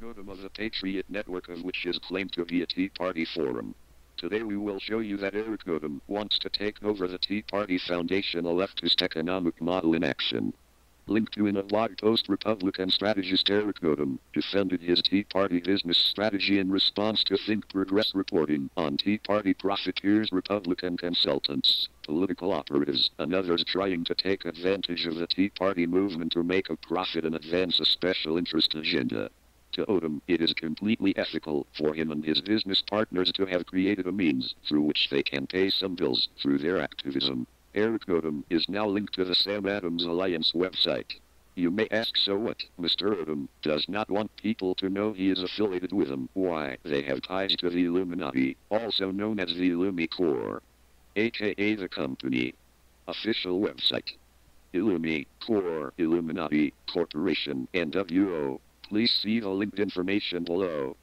Odom of the Patriot Network, of which is claimed to be a Tea Party forum. Today we will show you that Eric Odom wants to take over the Tea Party Foundation, a leftist economic model in action. Linked to in a blog post, Republican strategist Eric Odom defended his Tea Party business strategy in response to Think Progress reporting on Tea Party Profiteers, Republican consultants, political operatives, and others trying to take advantage of the Tea Party movement to make a profit and advance a special interest agenda. To Odom, it is completely ethical for him and his business partners to have created a means through which they can pay some bills through their activism. Eric Odom is now linked to the Sam Adams Alliance website. You may ask, so what? Mr. Odom does not want people to know he is affiliated with them. Why? They have ties to the Illuminati, also known as the Illumi Corps, aka the company. Official website: Illumi Corps, Illuminati Corporation, NWO. Please see the linked information below.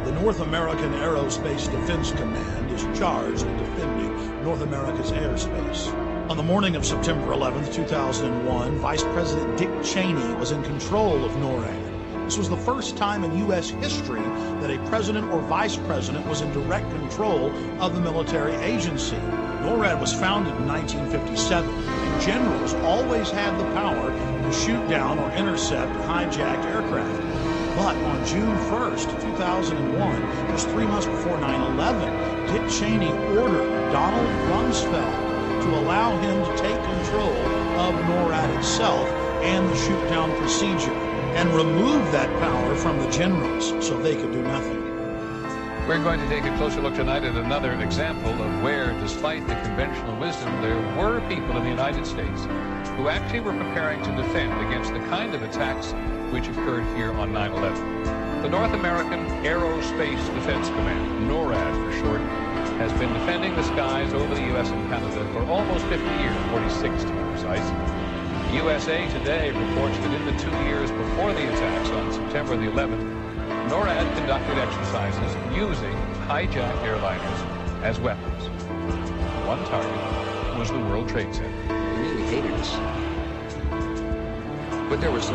The North American Aerospace Defense Command is charged with defending North America's airspace. On the morning of September 11, 2001, Vice President Dick Cheney was in control of NORAD. This was the first time in U.S. history that a president or vice president was in direct control of the military agency. NORAD was founded in 1957, and generals always had the power to shoot down or intercept hijacked aircraft. But on June 1st, 2001, just 3 months before 9/11, Dick Cheney ordered Donald Rumsfeld to allow him to take control of NORAD itself and the shoot-down procedure, and remove that power from the generals so they could do nothing. We're going to take a closer look tonight at another example of where, despite the conventional wisdom, there were people in the United States who actually were preparing to defend against the kind of attacks which occurred here on 9/11. The North American Aerospace Defense Command, NORAD for short, has been defending the skies over the U.S. and Canada for almost 50 years, 46 to be precise. USA Today reports that in the 2 years before the attacks on September the 11th, NORAD conducted exercises using hijacked airliners as weapons. One target was the World Trade Center. They really hated us. But there was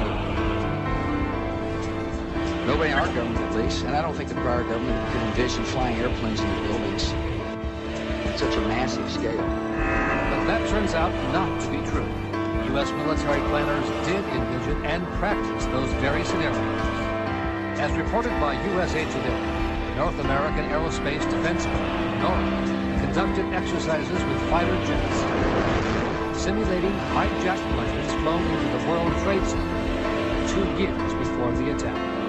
nobody in our government, at least, and I don't think the prior government could envision flying airplanes into buildings at such a massive scale. But that turns out not to be true. U.S. military planners did envision and practice those very scenarios. As reported by USA Today, the North American Aerospace Defense Command, NORAD, conducted exercises with fighter jets, simulating hijacked planes flown into the World Trade Center 2 years before the attack.